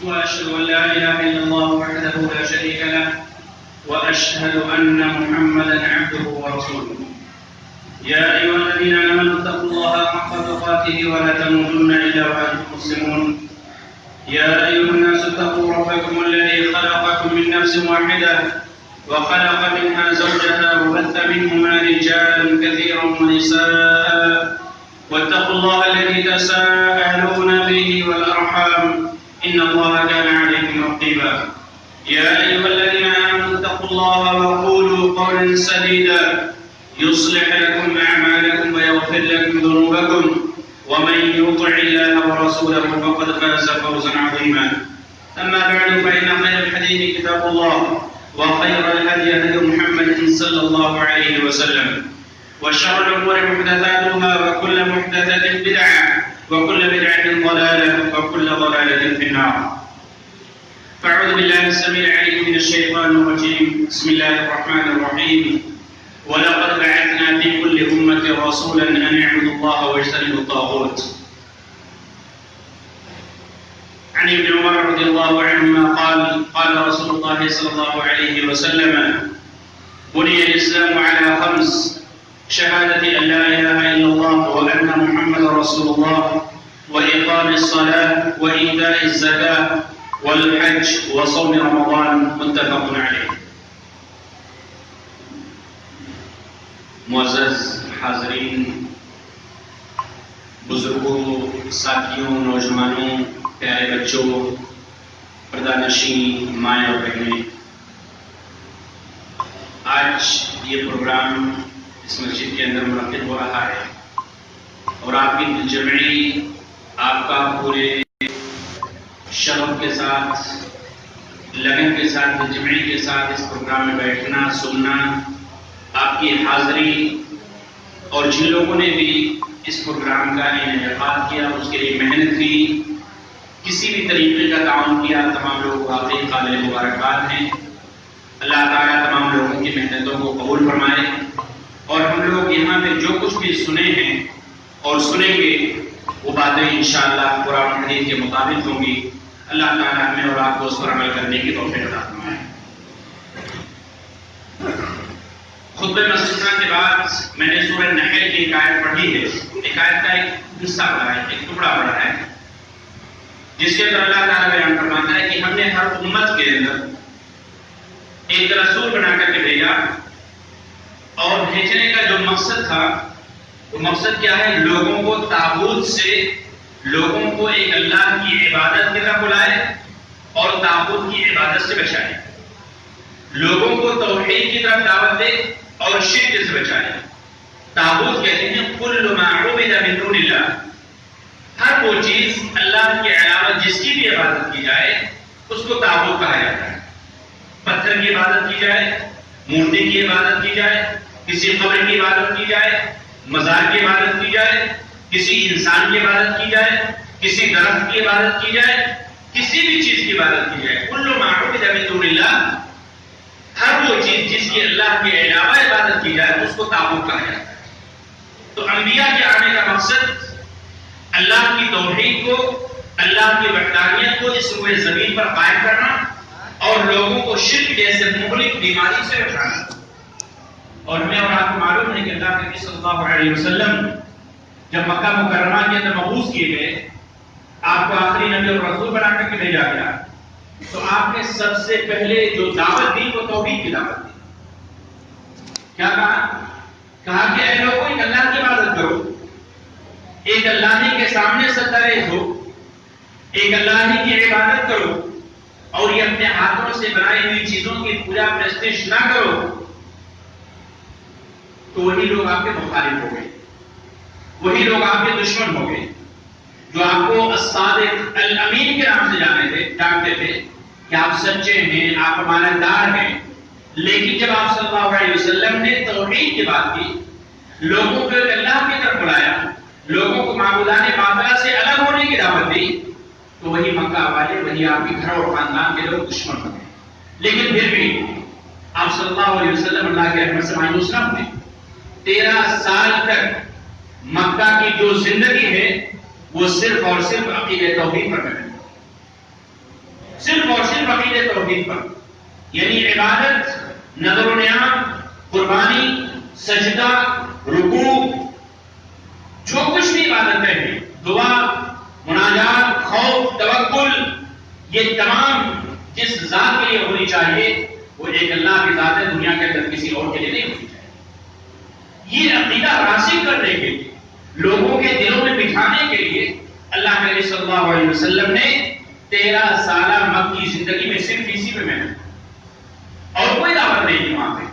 وأشهد أن لا إله إلا الله وحده لا شريك له وأشهد أن محمدا عبده ورسوله. يا أيها الذين آمنوا اتقوا الله حق تقاته ولا تموتن إلا وأنتم مسلمون. يا أيها الناس اتقوا ربكم الذي خلقكم من نفس واحدة وخلق منها زوجها وبث منهما رجالا كثيرا ونساء واتقوا الله الذي تساءلون به والأرحام إن الله كان عليكم رقيبا. يا أيها الذين آمنوا اتقوا الله وقولوا قولا سديدا يصلح لكم أعمالكم ويغفر لكم ذنوبكم ومن يطع الله ورسوله فقد فاز فوزا عظيما. أما بعد فإن خير الحديث كتاب الله وخير الهدي هدي محمد صلى الله عليه وسلم وشر الأمور محدثاتها وكل محدثة بدعة وكل بدعة ضلالة وكل ضلالة في النار. فأعوذ بالله السميع العليم من الشيطان الرجيم. بسم الله الرحمن الرحيم. ولقد بعثنا في كل أمة رسولا أن اعبدوا الله واجتنبوا الطاغوت. عن ابن عمر رضي الله عنهما قال قال رسول الله صلى الله عليه وسلم: بني الإسلام على خمس: شهادة أن لا إله إلا الله وأن محمد رسول الله وإقام الصلاة وإيتاء الزكاة والحج وصوم رمضان. متفق عليه. معزز حاضرین، بزرگوں، ساتھیوں، نوجوانوں، پیارے بچوں، پردہ-نشین مائیں اور بہنیں، آج یہ پروگرام اس مسجد کے اندر منعقد ہو رہا ہے اور آپ کی دل جمعی، آپ کا پورے شغف کے ساتھ، لگن کے ساتھ، دل جمعی کے ساتھ اس پروگرام میں بیٹھنا، سننا، آپ کی حاضری اور جن لوگوں نے بھی اس پروگرام کا انعقاد کیا، اس کے لیے محنت کی، کسی بھی طریقے کا تعاون کیا، تمام لوگ واقعی قابل مبارکباد ہیں. اللہ تعالیٰ تمام لوگوں کی محنتوں کو قبول فرمائے اور ہم لوگ یہاں پہ جو کچھ بھی سنے ہیں اور سنیں گے وہ باتیں انشاءاللہ قرآن و حدیث کے مطابق ہوں گی. اللہ تعالیٰ ہمیں اور آپ کو اس پر عمل کرنے کی توفیق عطا فرمائے. خطبہ مسجدہ کے بعد میں نے سورہ نحل کی ایک آیت پڑھی ہے. ایک آیت کا ایک حصہ پڑھا ہے، ایک ٹکڑا پڑھا ہے، جس کے اندر اللہ تعالیٰ بیان فرماتا ہے کہ ہم نے ہر امت کے اندر ایک رسول بنا کر کے بھیجا اور بھیجنے کا جو مقصد تھا وہ مقصد کیا ہے؟ لوگوں کو طاغوت سے، لوگوں کو ایک اللہ کی عبادت کی طرف بلائے اور طاغوت کی عبادت سے بچائے، لوگوں کو توحید کی طرف دعوت دے اور شرک سے بچائے. طاغوت کہتے ہیں کل ما عبد من دون اللہ، ہر وہ چیز اللہ کے علاوہ جس کی بھی عبادت کی جائے اس کو طاغوت کہا جاتا ہے. پتھر کی عبادت کی جائے، مورتی کی عبادت کی جائے، کسی قبر کی عبادت کی جائے، مزار کی عبادت کی جائے، کسی انسان کی عبادت کی جائے، کسی درخت کی عبادت کی جائے، کسی بھی چیز کی عبادت کی جائے، کل ما عبد من دون اللہ، ہر وہ چیز جس کی اللہ کے علاوہ عبادت کی جائے اس کو طاغوت کہا جاتا ہے. تو انبیاء کے آنے کا مقصد اللہ کی توحید کو، اللہ کی وحدانیت کو اس روئے زمین پر قائم کرنا اور لوگوں کو شرک جیسے مہلک بیماری سے بچانا. اور ہمیں اور آپ کو معلوم ہے کہ اللہ کے نبی صلی اللہ علیہ وسلم جب مکہ مکرمہ کے اندر مبعوث کیے گئے، آپ کو آخری نبی اور رسول بنا کر کے بھیجا گیا، تو آپ نے سب سے پہلے جو دعوت دی وہ توحید کی دعوت دی. کیا کہا کہ اے لوگوں ایک اللہ کی عبادت کرو، ایک اللہ ہی کے سامنے سجدہ ہو، ایک اللہ ہی کی عبادت کرو اور یہ اپنے ہاتھوں سے بنائی ہوئی چیزوں کی پوجا پرستش نہ کرو. تو وہی لوگ آپ کے مخالف ہو گئے، وہی لوگ آپ کے دشمن ہو گئے جو آپ کو الصادق الامین کے نام سے جانتے تھے کہ آپ سچے ہیں، آپ امانتدار ہیں. لیکن جب آپ صلی اللہ علیہ وسلم نے توحید کی بات کی، لوگوں کو اللہ کی طرف بلایا، لوگوں کو معبودان باطلہ سے الگ ہونے کی دعوت دی، تو وہی مکہ والے، وہی آپ کے گھر اور خاندان کے لوگ دشمن بنے. لیکن پھر بھی آپ صلی اللہ علیہ وسلم اللہ کے رحمت سے مایوس نہ ہوئے. 13 سال تک مکہ کی جو زندگی ہے وہ صرف اور صرف عقیدہ توحید پر مبنی. صرف عقیدہ توحید پر، یعنی عبادت، نظر و نیام، قربانی، سجدہ، رکوع، جو کچھ بھی عبادتیں ہیں، دعا، مناجات، خوف، توکل، یہ تمام جس ذات کے لیے ہونی چاہیے وہ ایک اللہ کی ذات ہے، دنیا کے اندر کسی اور کے لیے نہیں ہونی چاہیے۔ یہ عقیدہ راسخ کرنے کے لیے، لوگوں کے دلوں میں بٹھانے کے لیے اللہ کے نبی صلی اللہ علیہ وسلم نے 13 سالہ مکی زندگی میں صرف اسی پہ محنت، اور کوئی دعوت نہیں تھی وہاں پہ،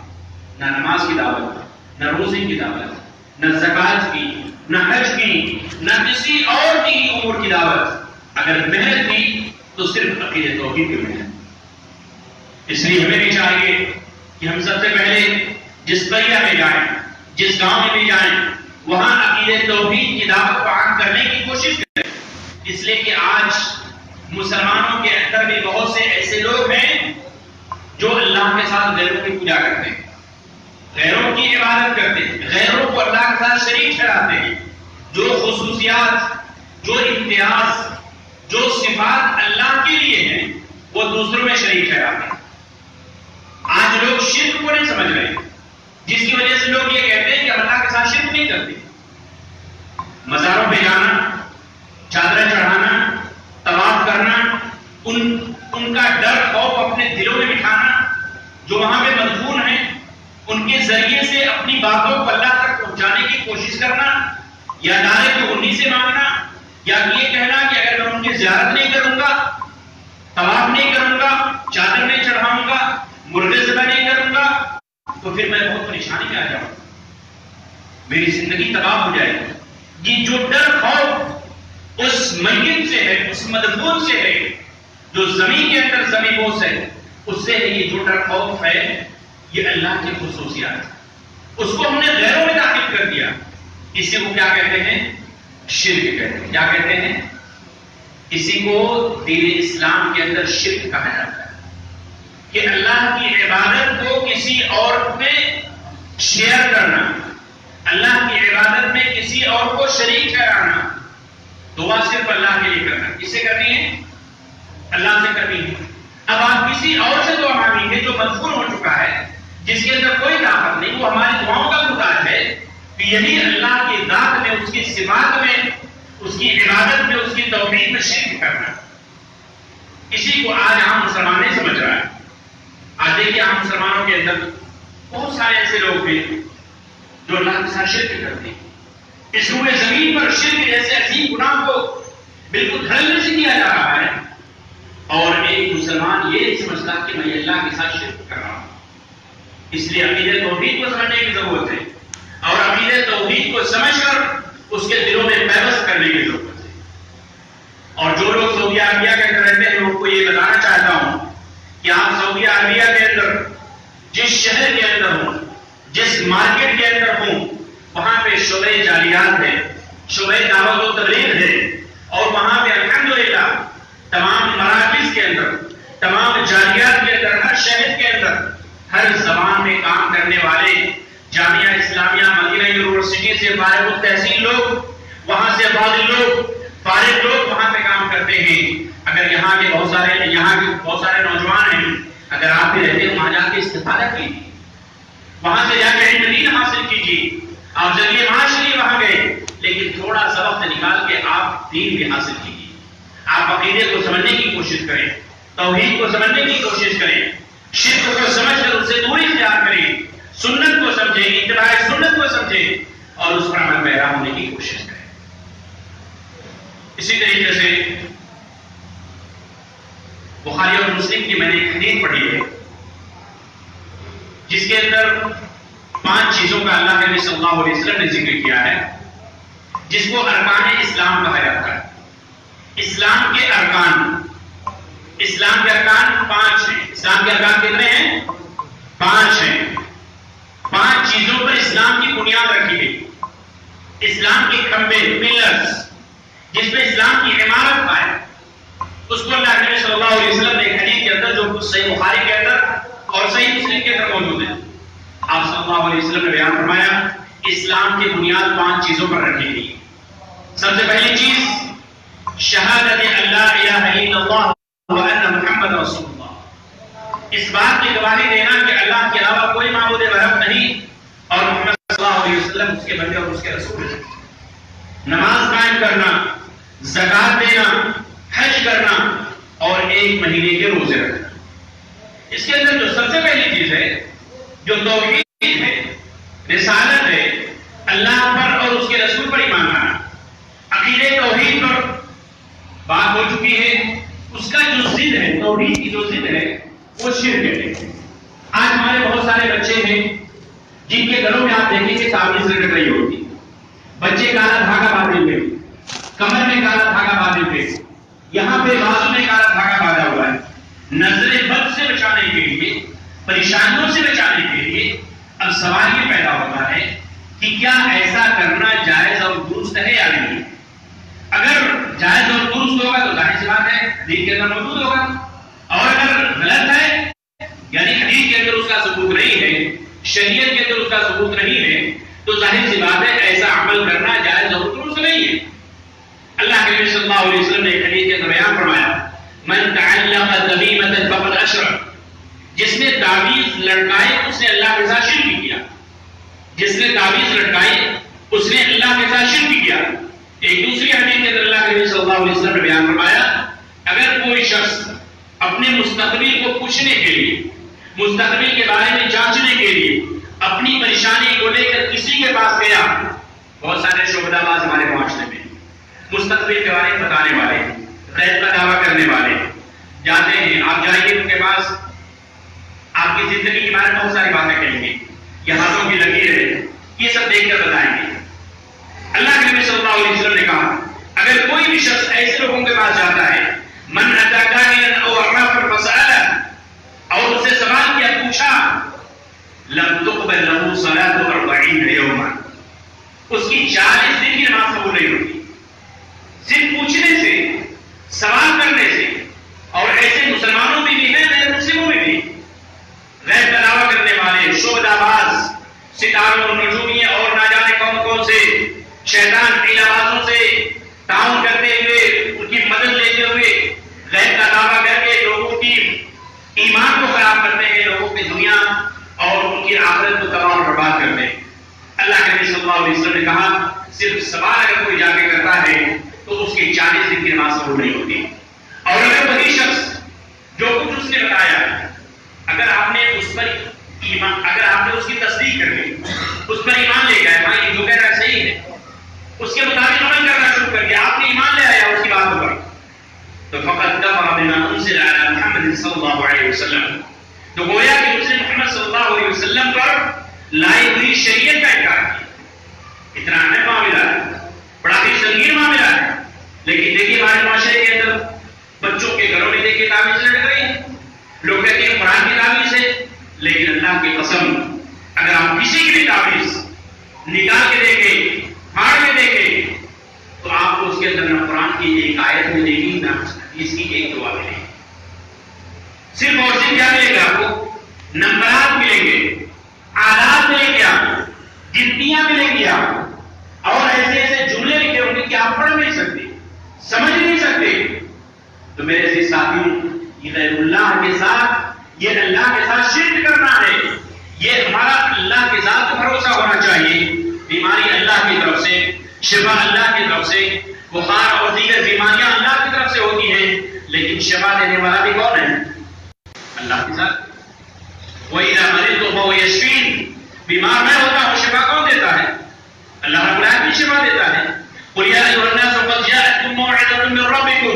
نہ نماز کی دعوت، نہ روزے کی دعوت، نہ زکات کی، نہ حج کی، نہ کسی اور کی امور کی دعوت۔ اگر محنت تھی تو صرف عقیدہ توحید کی محنت۔ اس لیے ہمیں بھی چاہیے کہ ہم سب سے پہلے جس قریہ میں جائیں، جس گاؤں میں بھی جائیں، وہاں عقیدہ توحید کی دعوت کو عام کرنے کی کوشش کریں، اس لیے کہ آج مسلمانوں کے اندر بھی بہت سے ایسے لوگ ہیں جو اللہ کے ساتھ غیروں کی پوجا کرتے ہیں، غیروں کی عبادت کرتے ہیں، غیروں کو اللہ کے ساتھ شریک ٹھہراتے ہیں، جو خصوصیات، جو امتیاز، جو صفات اللہ کے لیے ہیں وہ دوسروں میں شریک ٹھہراتے ہیں۔ آج لوگ شرک کو نہیں سمجھ رہے، جس کی وجہ سے لوگ یہ کہتے ہیں کہ اللہ کے ساتھ شرک نہیں کرتے۔ مزاروں پہ جانا، چادریں چڑھانا، طواف کرنا، ان کا ڈر خوف اپنے دلوں میں بٹھانا، جو وہاں پہ مدفون ہیں ان کے ذریعے سے اپنی باتوں کو اللہ تک پہنچانے کی کوشش کرنا، یا نعرے کو انہی سے مانگنا، یا یہ کہنا کہ اگر میں ان کی زیارت نہیں کروں گا، طواف نہیں کروں گا، چادر نہیں چڑھاؤں گا، مرغے ذبح نہیں کروں گا تو پھر میں بہت پریشانی میں آ جاؤں، میری زندگی تباہ ہو جائے گی۔ یہ جو ڈر خوف اس میت سے ہے، اس مدفون سے ہے، جو زمین کے اندر زمین بوس ہے، اس سے ہے۔ یہ جو ڈر خوف ہے یہ اللہ کی خصوصیات ہے، اس کو ہم نے غیروں میں داخل کر دیا۔ اسی کو کیا کہتے ہیں؟ شرک کہتے ہیں۔ کیا کہتے ہیں؟ اسی کو دین اسلام کے اندر شرک کہا جاتا ہے، کہ اللہ کی عبادت کو کسی اور میں شیئر کرنا، اللہ کی عبادت میں کسی اور کو شریک ٹھہرانا۔ دعا صرف اللہ کے لیے کرنا، کس سے کرنی ہے؟ اللہ سے کرنی ہے۔ اب آپ کسی اور سے دعا مانگیں گے جو مدفون ہو چکا ہے، جس کے اندر کوئی طاقت نہیں، وہ ہماری دعاؤں کا محتاج ہے، تو یہی اللہ کی ذات میں، اس کی صفات میں، اس کی عبادت میں، اس کی توحید میں شرک کرنا۔ اسی کو آج عام مسلمان نہیں سمجھ رہا ہے۔ آج دیکھیے عام مسلمانوں کے اندر بہت سارے ایسے لوگ ہیں جو اللہ کے ساتھ شرک کرتے ہیں۔ اس روئے زمین پر شرک جیسے عظیم گناہ کو بالکل دھڑلے سے کیا جا رہا ہے، اور ایک مسلمان یہ نہیں سمجھتا کہ میں اللہ کے ساتھ شرک کر رہا ہوں۔ اس لیے عقیدہ توحید کو سمجھنے کی ضرورت ہے، اور عقیدہ توحید کو سمجھ کر اس کے دلوں میں پیوست کرنے کی ضرورت ہے۔ اور جو لوگ سعودی عربیہ کے اندر رہتے ہیں ان کو یہ بتانا چاہتا ہوں کہ آپ سعودی عربیہ کے اندر جس شہر کے اندر ہوں، جس مارکیٹ کے اندر ہوں، وہاں پہ شعبہ جالیات ہے، شعبہ دعوت و تبلیغ ہے، اور وہاں پہ الحمدللہ تمام مراکز کے اندر، تمام جالیات کے اندر، ہر شہر کے اندر، ہر زبان میں کام کرنے والے جامعہ اسلامیہ مدینہ یونیورسٹی سے فارغ التحصیل لوگ، وہاں سے فاضل لوگ، فارغ لوگ وہاں پہ کام کرتے ہیں۔ اگر یہاں کے بہت سارے نوجوان ہیں، اگر آپ بھی رہتے ہیں وہاں جا کے استفادہ کیجیے، وہاں سے جا کے علم دین حاصل کیجیے۔ آپ ذریعے معاش لیے وہاں گئے، لیکن تھوڑا سا وقت نکال کے آپ دین بھی حاصل کیجیے۔ آپ عقیدے کو سمجھنے کی کوشش کریں، توحید کو سمجھنے کی کوشش کریں، شرک کو سمجھ کر اس سے دوری اختیار کریں، سنت کو سمجھیں، اتباع سنت کو سمجھیں، اور اس پر عمل پیرا ہونے کی کوشش کریں۔ اسی طریقے سے بخاری اور مسلم کی میں نے ایک حدیث پڑھی ہے جس کے اندر 5 چیزوں کا اللہ کے نبی صلی اللہ علیہ وسلم نے ذکر کیا ہے، جس کو ارکان اسلام کہا جاتا ہے۔ اسلام کے ارکان، اسلام کے ارکان 5 ہیں۔ اسلام کے ارکان کتنے ہیں؟ 5 ہیں۔ 5 چیزوں پر اسلام کی بنیاد رکھی گئی، اسلام کے کھمبے، پلرز، جس میں اسلام کی عمارت پائے، اس کو اللہ کے نبی صلی اللہ علیہ وسلم نے ایک حدیث کے اندر، جو صحیح بخاری کے اندر اور صحیح مسلم کے اندر موجود ہے، آپ صلی اللہ علیہ وسلم نے بیان فرمایا اسلام کی بنیاد 5 چیزوں پر رکھی گئی۔ سب سے پہلی چیز شہادت اللہ الہ الا اللہ وان محمد رسول اللہ، اس بات کی گواہی دینا کہ اللہ کے علاوہ کوئی معبود برحق نہیں اور محمد صلی اللہ علیہ وسلم اس کے بندے اور اس کے رسول ہیں. نماز قائم کرنا، زکات دینا، حج کرنا اور ایک مہینے کے روزے رکھنا. اس کے اندر جو سب سے پہلی چیز ہے جو توحید ہے، رسالت ہے، اللہ پر اور اس کے رسول پر ایمان لانا. عقیدے توحید پر بات ہو چکی ہے. اس کا جو ضد ہے، توحید کی جو ضد ہے وہ شرک ہے. آج ہمارے بہت سارے بچے ہیں جن کے گھروں میں آپ دیکھیں گے تعویذ لٹک رہی ہوتی. بچے کالا دھاگا باندھے ہوئے، کمر میں کالا دھاگا باندھے ہوئے، یہاں پہ بازو میں کالا دھاگا باندھا ہوا ہے. نظر بد سے بچانے کے لیے، پریشانیوں سے بچانے کے لیے اب سوال یہ پیدا ہوتا ہے کہ کیا ایسا کرنا جائز اور درست ہے یا نہیں؟ اگر جائز اور درست ہوگا تو ظاہر سی بات ہے دین کے اندر موجود ہوگا، اور اگر غلط ہے یعنی حدیث کے اندر اس کا ثبوت نہیں ہے، شریعت کے اندر اس کا ثبوت نہیں ہے، تو ظاہر سی بات ہے ایسا عمل کرنا جائز اور درست نہیں ہے. اللہ کے نبی صلی اللہ علیہ وسلم نے ایک حدیث کے اندر بیان فرمایا من تعلق تمیمۃ فقد اشرک، جس نے تعویذ لٹکائے اس نے اللہ کے ساتھ شرک کیا. جس نے تعویذ لٹکائے اس نے اللہ کے ساتھ شرک کیا. ایک دوسری حدیث کے اندر اللہ کے نبی صلی اللہ علیہ وسلم نے بیان فرمایا اگر کوئی شخص اپنے مستقبل کو پوچھنے کے لیے، مستقبل کے بارے میں جانچنے کے لیے اپنی پریشانی کو لے کر کسی کے پاس گیا، بہت سارے شعبہ باز ہمارے معاشرے میں مستقبل کے بارے میں بتانے والے، غیب کا دعویٰ کرنے والے جاتے ہیں. آپ جائیے ان کے پاس، آپ کی زندگی کے بارے میں بہت ساری باتیں کہیں گے، یہ ہاتھوں کی لکیریں یہ سب دیکھ کر بتائیں گے. اللہ کے نبی صلی اللہ علیہ وسلم نے کہا اگر کوئی بھی شخص ایسے لوگوں کے پاس جاتا ہے من اتا کاہنا او عرافا فسأل، اور اس سے سوال کیا، پوچھا، لم تقبل له صلاة 40 یوما، اس کی 40 دن کی نماز قبول نہیں ہوتی. صرف پوچھنے سے، سوال کرنے سے. اور ایسے مسلمانوں میں بھی ہیں، غیر مسلموں میں بھی، غیب کا دعویٰ کرنے والے، شعبہ باز، ستاروں، نجومیہ اور نہ جانے کون کون سے شیطان کی آوازوں سے تعاون کرتے ہوئے، ان کی مدد لیتے ہوئے غیب کا دعویٰ کر کے لوگوں کی ایمان کو خراب کرتے ہیں، لوگوں کی دنیا اور ان کی آخرت کو تباہ اور برباد کرتے ہیں. اللہ کے نبی صلی اللہ علیہ وسلم نے کہا صرف سوال اگر کوئی جا کے کرتا ہے تو اس کی 40 دن کی نماز قبول نہیں ہوتی. اور اگر وہی شخص جو کچھ اس نے بتایا اگر آپ نے اس پر ایمان، اگر آپ نے اس کی تصدیق کر لی، اس پر ایمان لے گئے، ہاں یہ جو کہہ رہا ہے صحیح ہے، اس کے مطابق عمل کرنا شروع کر دیا، آپ نے ایمان لے آیا اس کی باتوں پر، تو فقط کفر بما انزل علی محمد صلی اللہ علیہ وسلم، تو گویا کہ اس نے محمد صلی اللہ علیہ وسلم پر لائی ہوئی شریعت کا انکار کیا. اتنا اہم معاملہ ہے، بڑا ہی سنگین معاملہ ہے. لیکن دیکھیے ہمارے معاشرے کے اندر بچوں کے گھروں میں دیکھیے تعویذ لٹک رہی ہیں، لوگ کہتے ہیں قرآن کی تعویذ ہے، لیکن اللہ کی قسم اگر آپ کسی کی بھی تعویذ نکال کے دیکھیں، پھاڑ کے دیکھیں، تو آپ کو اس کے اندر نہ قرآن کی ایک آیت ملے گی نہ اس کی ایک دعا ملے گی. صرف اور صرف کیا ملے گا آپ کو؟ نمبرات ملیں گے، آلات ملیں گے، آپ گنتیاں ملیں گی، آپ اور ایسے ایسے جملے لکھے ہوں گے کہ آپ پڑھ نہیں سکتے، سمجھ نہیں سکتے. تو میرے سے ساتھی، یہ غیر اللہ کے ساتھ، یہ اللہ کے ساتھ شرک کرنا ہے. یہ ہمارا اللہ کے ذات پر بھروسہ ہونا چاہیے. بیماری اللہ کی طرف سے، شفا اللہ کی طرف سے، بخار اور دیگر بیماریاں اللہ کی طرف سے ہوتی ہیں، لیکن شفا دینے والا بھی کون ہے؟ اللہ کے ساتھ. وَإِذَا مَرِضْتُ فَهُوَ يَشْفِينِ، بیمار میں ہوتا ہوں شفا کون دیتا ہے؟ اللہ رب العالمین شفا دیتا ہے. قُلْ يَا أَيُّهَا النَّاسُ قَدْ جَاءَتْكُم مَوْعِظَةٌ مِّن رَّبِّكُمْ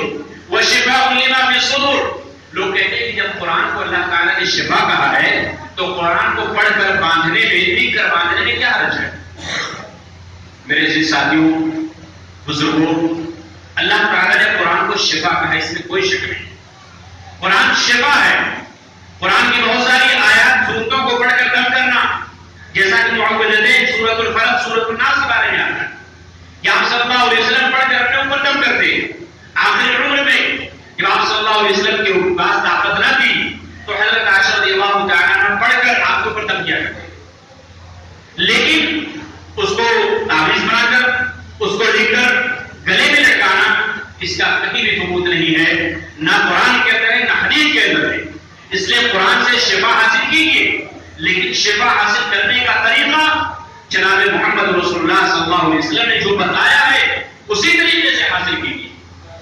وَشِفَاءٌ لِّمَا فِي الصُّدُورِ. لوگ کہتے ہیں کہ جب قرآن کو اللہ تعالیٰ نے شفا کہا ہے تو قرآن کو پڑھ کر باندھنے میں، لکھ کر باندھنے میں کیا حرج ہے؟ میرے سے ساتھیوں، بزرگوں، اللہ تعالیٰ نے قرآن کو شفا کہا، اس میں کوئی شک نہیں. قرآن شفا ہے. قرآن کی بہت ساری آیات، سورتوں کو پڑھ کر دم کرنا، جیسا کہ معوذتین، سورۃ الفلق، سورۃ الناس کے بارے میں آتا ہے کہ آپ صلی اللہ علیہ وسلم پڑھ کر اپنے اوپر دم کرتے ہیں. آخری عمر میں جب آپ صلی اللہ علیہ وسلم کے پاس طاقت نہ تھی تو حضرت عائشہ رضی اللہ تعالیٰ عنہا پڑھ کر آپ کے اوپر دم کیا کرتے. لیکن اس کو تعویذ بنا کر، اس کو لکھ کر گلے میں لٹکانا، اس کا کہیں بھی ثبوت نہیں ہے، نہ قرآن کے اندر ہے نہ حدیث کے اندر ہے. اس لیے قرآن سے شفا حاصل کیجیے، لیکن شفا حاصل کرنے کا طریقہ جناب محمد رسول اللہ صلی اللہ علیہ وسلم نے جو بتایا ہے اسی طریقے سے حاصل کیجیے۔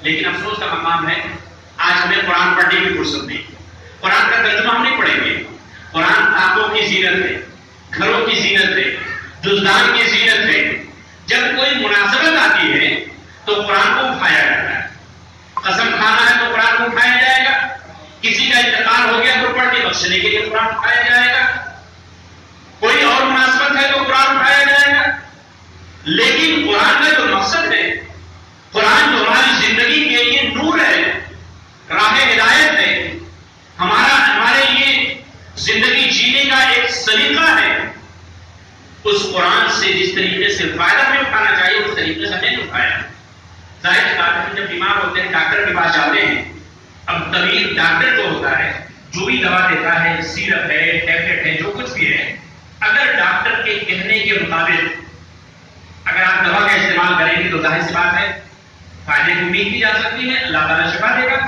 لیکن افسوس کا مقام ہے آج ہمیں قرآن پڑھنے کی فرصت نہیں، قرآن کا ترجمہ ہم نہیں پڑھیں گے۔ قرآن آنکھوں کی زینت ہے، گھروں کی زینت ہے، جزدان کی زینت ہے۔ جب کوئی مناسبت آتی ہے تو قرآن کو اٹھایا جاتا ہے، قسم کھانا ہے تو قرآن کو اٹھایا جائے گا، کسی کا انتقال ہو گیا تو پڑھ کے بخشنے کے لیے قرآن اٹھایا جائے گا، کوئی اور مناسبت ہے تو قرآن اٹھایا جائے گا۔ لیکن قرآن کا جو مقصد ہے، قرآن جو ہماری زندگی کے لیے نور ہے، راہ ہدایت ہے، ہمارے لیے زندگی جینے کا ایک سلیقہ ہے، اس قرآن سے جس طریقے سے فائدہ ہمیں اٹھانا چاہیے اس طریقے سے ہمیں اٹھایا۔ ظاہر سی بات ہے جب بیمار ہوتے ہیں ڈاکٹر کے پاس جاتے ہیں، اب طبیب ڈاکٹر جو ہوتا ہے جو بھی دوا دیتا ہے، سیرپ ہے، ٹیبلٹ ہے، جو کچھ بھی ہے، اگر ڈاکٹر کے کہنے کے مطابق اگر آپ دوا کا استعمال کریں گے تو ظاہر سی بات ہے فائدے کی امید کی جا سکتی ہے، اللہ تعالیٰ شفا دے گا۔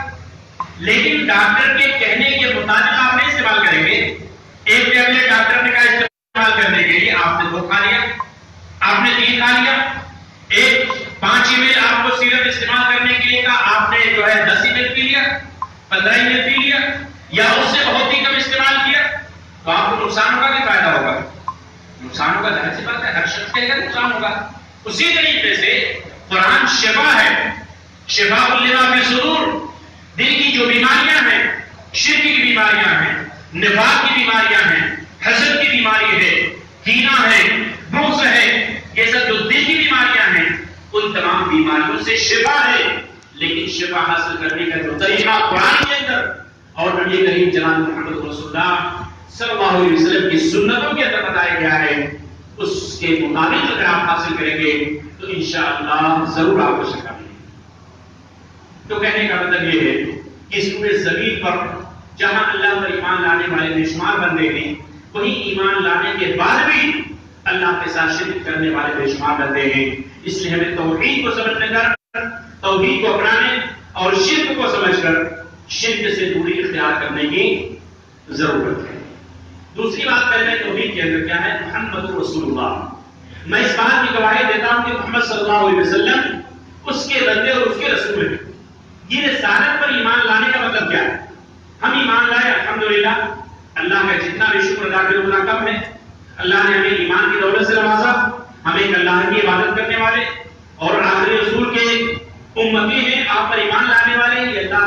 لیکن ڈاکٹر کے کہنے کے مطابق آپ نہیں استعمال کریں گے، ایک ٹیبلٹ ڈاکٹر نے کہا استعمال کرنے کے لیے آپ نے 2 کھا لیا، آپ نے 3 کھا لیا، ایک 5 ml آپ کو سیرپ استعمال کرنے کے لیے کہا، آپ نے جو ہے 10 ml پی لیا، 15 ml پی لیا، یا اس سے بہت ہی کم استعمال کیا، تو آپ کو نقصان ہوگا کہ فائدہ ہوگا؟ نقصان ہوگا، ظاہر سی بات ہے، ہر شخص کے لیے نقصان ہوگا۔ اسی طریقے سے قرآن شفا ہے، شفاء لما فی الصدور، دل کی جو بیماریاں ہیں، شرک کی بیماریاں ہیں، نفاق کی بیماریاں ہیں، حسد کی بیماری ہے، کینہ ہے، بغض ہے، یہ سب جو دل کی بیماریاں ہیں ان تمام بیماریوں سے شفا ہے۔ لیکن شفا حاصل کرنے کا جو طریقہ قرآن کے اندر اور نبی کریم جناب محمد رسول اللہ صلی اللہ علیہ وسلم کی سنتوں کے اندر بتایا گیا ہے، اس کے مطابق اگر آپ حاصل کریں گے تو انشاءاللہ ضرور آپ کو شفا ملے گی۔ تو کہنے کا مطلب یہ ہے کہ اس پورے زمین پر جہاں اللہ پر ایمان لانے والے بے شمار بندے ہیں، وہی ایمان لانے کے بعد بھی اللہ کے ساتھ شرک کرنے والے بے شمار بندے ہیں۔ اس لیے ہمیں توحید کو سمجھنے کر، توحید کو اپنانے اور شرک کو سمجھ کر شرک سے دوری اختیار کرنے کی ضرورت ہے۔ دوسری بات کہتے ہیں توحید کے اندر کیا ہے؟ محمد رسول اللہ۔ میں اس بات کی گواہی دیتا ہوں کہ محمد صلی اللہ علیہ وسلم اس کے بندے اور اس کے رسول ہیں۔ یہ رسالت پر ایمان لانے کا مطلب کیا ہے؟ ہم ایمان لائے الحمدللہ، اللہ کا جتنا بھی شکر ادا کرے اتنا کم ہے۔ اللہ نے ہمیں ایمان کی دولت سے نوازا، ہم ایک اللہ کی عبادت کرنے والے اور آخری رسول کے امتی ہیں، آپ پر ایمان لانے والے، یہ اللہ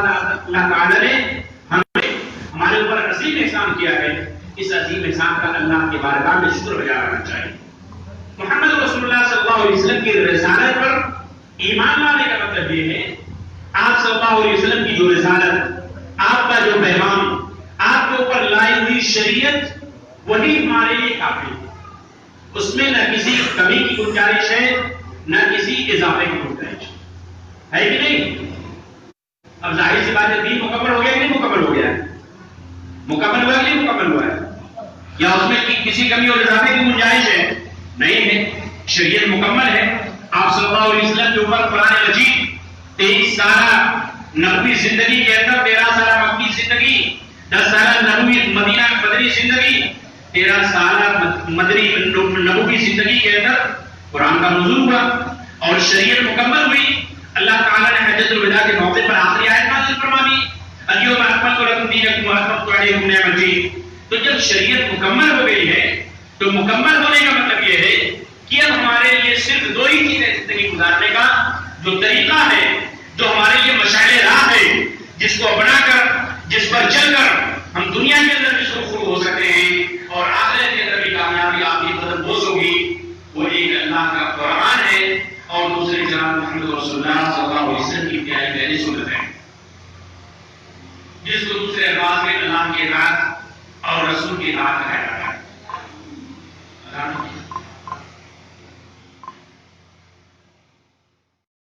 تعالیٰ نے ہمارے اوپر عظیم احسان کیا ہے۔ اس عظیم احسان کا اللہ کے بارگاہ میں شکر ادا کرنا چاہیے۔ محمد رسول اللہ صلی اللہ علیہ وسلم کی رسالت پر ایمان لانے کا مطلب یہ ہے آپ صلی اللہ علیہ وسلم کی جو رسالت، آپ کا جو پیغام، آپ کے اوپر لائی ہوئی شریعت، وہی ہمارے لیے کافی ہے۔ اس میں نہ کسی کمی کی گنجائش ہے، نہ کسی اضافے کی گنجائش ہے کہ نہیں؟ اب ظاہر سی بات ہے دین مکمل ہو گیا کہ نہیں مکمل ہو گیا ہے؟ مکمل ہوا کہ نہیں مکمل ہوا ہے؟ یا اس میں کسی کمی اور اضافے کی گنجائش ہے؟ نہیں ہے۔ شریعت مکمل ہے۔ آپ صلی اللہ علیہ وسلم کے اوپر قرآن مجید 23 سالہ نبوی زندگی کے اندر 13 سالہ مکی زندگی، 10 سالہ نبوی مدینہ مدنی زندگی، 13 سالہ نبوی زندگی کے اندر قرآن کا نزول ہوا اور شریعت مکمل ہوئی۔ اللہ تعالیٰ نے حجۃ الوداع کے موقع پر آخری آیت نازل فرما دی، الیوم اکملت لکم دینکم واتممت علیکم نعمتی۔ تو جب شریعت مکمل ہو گئی ہے تو مکمل ہونے کا مطلب یہ ہے کہ اب ہمارے لیے صرف 2 ہی چیزیں زندگی گزارنے کا جو طریقہ ہے، جو ہمارے لیے مشعل راہ ہے، جس کو اپنا کر، جس پر چل کر ہم دنیا کے اندر بھی سرخرو ہو سکتے ہیں اور آخرت کے اندر بھی کامیابی آپ کی قدم بوس ہوگی، وہ ایک اللہ کا قرآن ہے اور دوسرے جناب محمد رسول اللہ صلی اللہ علیہ وسلم کی پیاری پیاری سنت ہے، جس کو دوسرے الفاظ میں اللہ کی اطاعت اور رسول کی اطاعت کہا جاتا ہے۔